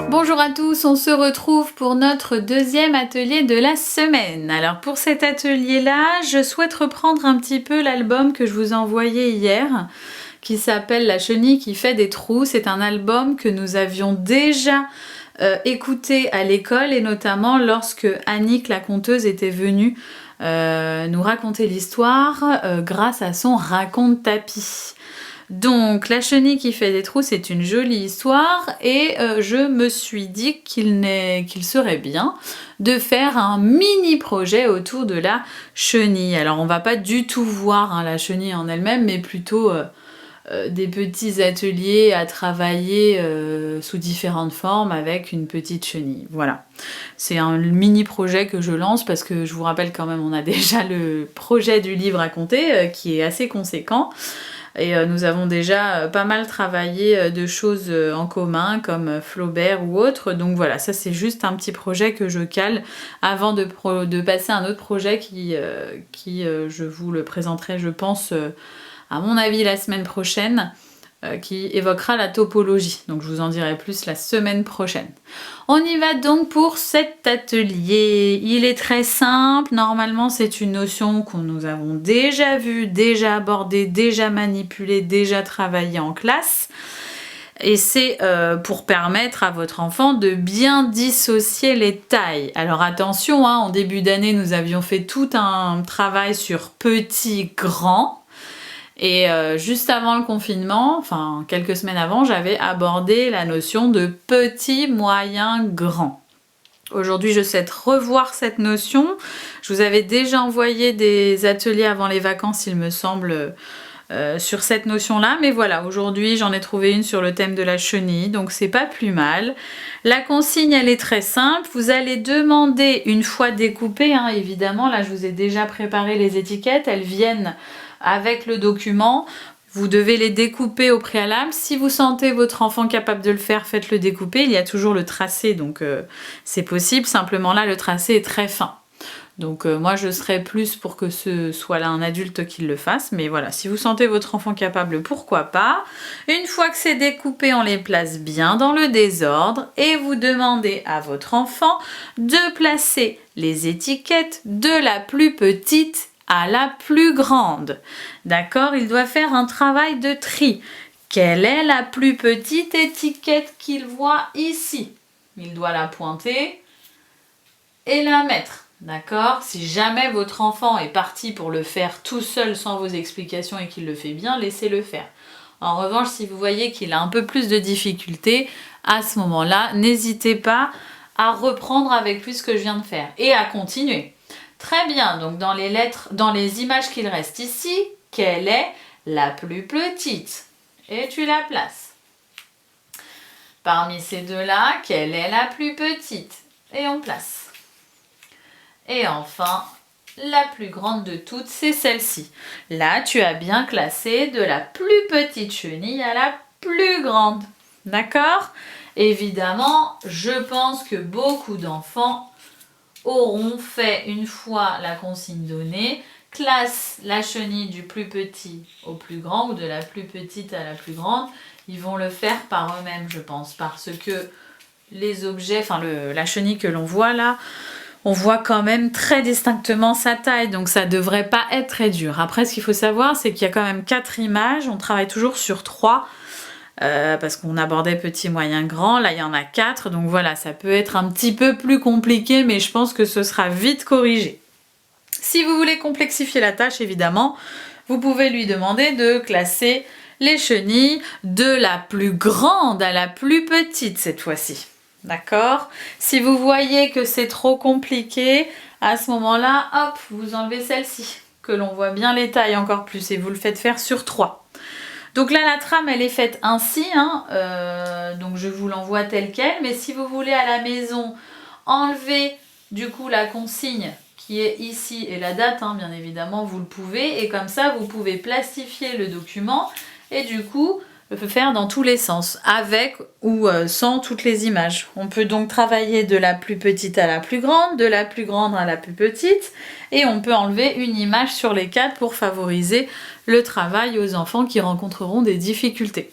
Bonjour à tous, on se retrouve pour notre deuxième atelier de la semaine. Alors pour cet atelier-là, je souhaite reprendre un petit peu l'album que je vous ai envoyé hier, qui s'appelle La chenille qui fait des trous. C'est un album que nous avions déjà écouté à l'école et notamment lorsque Annick la conteuse était venue nous raconter l'histoire grâce à son raconte-tapis. Donc la chenille qui fait des trous, c'est une jolie histoire et je me suis dit qu'il serait bien de faire un mini projet autour de la chenille. Alors on va pas du tout voir la chenille en elle-même, mais plutôt des petits ateliers à travailler sous différentes formes avec une petite chenille. Voilà, c'est un mini projet que je lance parce que je vous rappelle quand même on a déjà le projet du livre à compter qui est assez conséquent. Et nous avons déjà pas mal travaillé de choses en commun comme Flaubert ou autre. Donc voilà, ça c'est juste un petit projet que je cale avant de passer à un autre projet qui je vous le présenterai je pense à mon avis la semaine prochaine. Qui évoquera la topologie. Donc je vous en dirai plus la semaine prochaine. On y va donc pour cet atelier. Il est très simple. Normalement, c'est une notion que nous avons déjà vue, déjà abordée, déjà manipulée, déjà travaillée en classe. Et c'est pour permettre à votre enfant de bien dissocier les tailles. Alors attention, en début d'année, nous avions fait tout un travail sur petit, grand. Et juste avant le confinement, enfin quelques semaines avant, j'avais abordé la notion de petit, moyen, grand. Aujourd'hui, je souhaite revoir cette notion. Je vous avais déjà envoyé des ateliers avant les vacances, il me semble, sur cette notion-là. Mais voilà, aujourd'hui, j'en ai trouvé une sur le thème de la chenille, donc c'est pas plus mal. La consigne, elle est très simple. Vous allez demander, une fois découpées, évidemment, là, je vous ai déjà préparé les étiquettes, elles viennent avec le document. Vous devez les découper au préalable. Si vous sentez votre enfant capable de le faire, faites-le découper. Il y a toujours le tracé, donc c'est possible. Simplement là, le tracé est très fin. Donc moi, je serais plus pour que ce soit là un adulte qui le fasse. Mais voilà, si vous sentez votre enfant capable, pourquoi pas. Une fois que c'est découpé, on les place bien dans le désordre. Et vous demandez à votre enfant de placer les étiquettes de la plus petite à la plus grande. D'accord? Il doit faire un travail de tri. Quelle est la plus petite étiquette qu'il voit ici? Il doit la pointer et la mettre. D'accord? Si jamais votre enfant est parti pour le faire tout seul sans vos explications et qu'il le fait bien, laissez-le faire. En revanche, si vous voyez qu'il a un peu plus de difficultés, à ce moment-là, n'hésitez pas à reprendre avec lui ce que je viens de faire et à continuer. Très bien, donc dans les images qu'il reste ici, quelle est la plus petite? Et tu la places. Parmi ces deux-là, quelle est la plus petite? Et on place. Et enfin, la plus grande de toutes, c'est celle-ci. Là, tu as bien classé de la plus petite chenille à la plus grande. D'accord? Évidemment, je pense que beaucoup d'enfants auront fait une fois la consigne donnée, classe la chenille du plus petit au plus grand ou de la plus petite à la plus grande. Ils vont le faire par eux-mêmes, je pense, parce que les objets, la chenille que l'on voit là, on voit quand même très distinctement sa taille, donc ça devrait pas être très dur. Après, ce qu'il faut savoir, c'est qu'il y a quand même 4 images, on travaille toujours sur 3, parce qu'on abordait petit, moyen, grand. Là, il y en a 4, donc voilà, ça peut être un petit peu plus compliqué, mais je pense que ce sera vite corrigé. Si vous voulez complexifier la tâche, évidemment, vous pouvez lui demander de classer les chenilles de la plus grande à la plus petite cette fois-ci. D'accord? Si vous voyez que c'est trop compliqué, à ce moment-là, hop, vous enlevez celle-ci, que l'on voit bien les tailles encore plus, et vous le faites faire sur 3. Donc là, la trame, elle est faite ainsi, donc je vous l'envoie telle quelle, mais si vous voulez à la maison enlever du coup la consigne qui est ici et la date, bien évidemment, vous le pouvez, et comme ça, vous pouvez plastifier le document et du coup, peut faire dans tous les sens, avec ou sans toutes les images. On peut donc travailler de la plus petite à la plus grande, de la plus grande à la plus petite, et on peut enlever une image sur les 4 pour favoriser le travail aux enfants qui rencontreront des difficultés.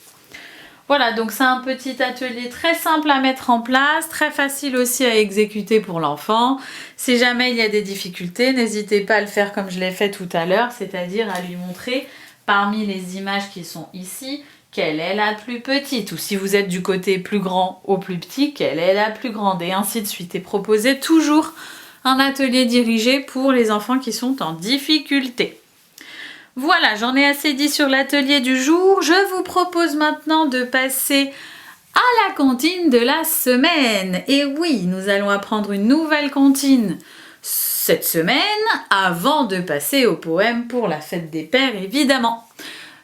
Voilà, donc c'est un petit atelier très simple à mettre en place, très facile aussi à exécuter pour l'enfant. Si jamais il y a des difficultés, n'hésitez pas à le faire comme je l'ai fait tout à l'heure, c'est-à-dire à lui montrer parmi les images qui sont ici, quelle est la plus petite, ou si vous êtes du côté plus grand au plus petit, quelle est la plus grande, et ainsi de suite. Et proposer toujours un atelier dirigé pour les enfants qui sont en difficulté. Voilà, j'en ai assez dit sur l'atelier du jour. Je vous propose maintenant de passer à la comptine de la semaine. Et oui, nous allons apprendre une nouvelle comptine cette semaine avant de passer au poème pour la fête des pères, évidemment.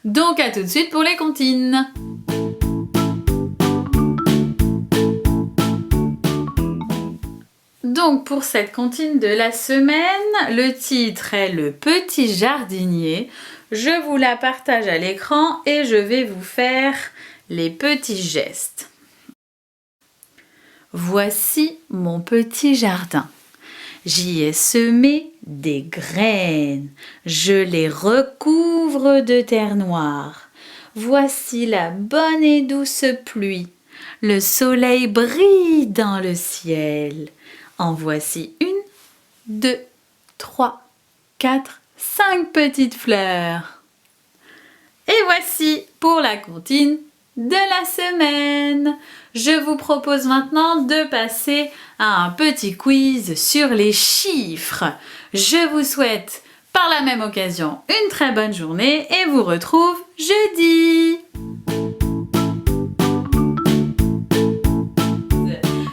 Donc à tout de suite pour les comptines. Donc pour cette comptine de la semaine, le titre est Le petit jardinier. Je vous la partage à l'écran et je vais vous faire les petits gestes. Voici mon petit jardin. J'y ai semé des graines. Je les recouvre de terre noire. Voici la bonne et douce pluie. Le soleil brille dans le ciel. En voici 1, 2, 3, 4, 5 petites fleurs. Et voici pour la comptine de la semaine. Je vous propose maintenant de passer à un petit quiz sur les chiffres. Je vous souhaite par la même occasion une très bonne journée et vous retrouve jeudi.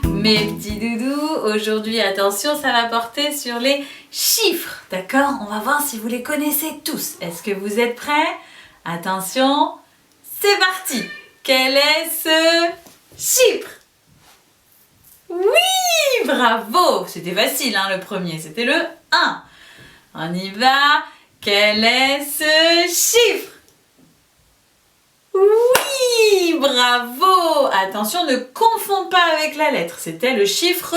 Mes petits doudous, aujourd'hui, attention, ça va porter sur les chiffres, d'accord? On va voir si vous les connaissez tous. Est-ce que vous êtes prêts? Attention, c'est parti! Quel est ce chiffre? Oui, bravo! C'était facile, hein, le premier, c'était le 1. On y va. Quel est ce chiffre? Oui, bravo! Attention, ne confonds pas avec la lettre. C'était le chiffre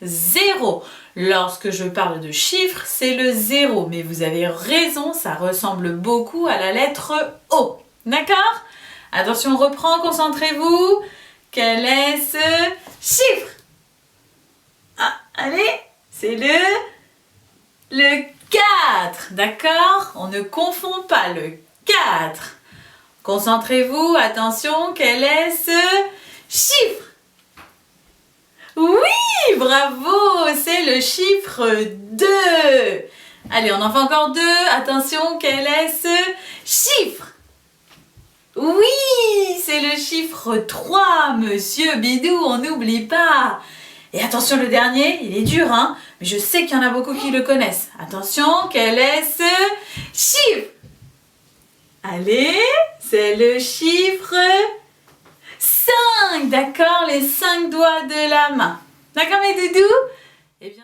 0. Lorsque je parle de chiffre, c'est le 0. Mais vous avez raison, ça ressemble beaucoup à la lettre O. D'accord? Attention, on reprend, concentrez-vous. Quel est ce chiffre? Ah, allez, c'est le 4. D'accord? On ne confond pas le 4. Concentrez-vous, attention, quel est ce chiffre? Oui, bravo, c'est le chiffre 2. Allez, on en fait encore 2. Attention, quel est ce chiffre? Oui, c'est le chiffre 3, Monsieur Bidou, on n'oublie pas. Et attention, le dernier, il est dur, hein, mais je sais qu'il y en a beaucoup qui le connaissent. Attention, quel est ce chiffre? Allez, c'est le chiffre 5, d'accord, les 5 doigts de la main. D'accord mes doudous? Eh bien...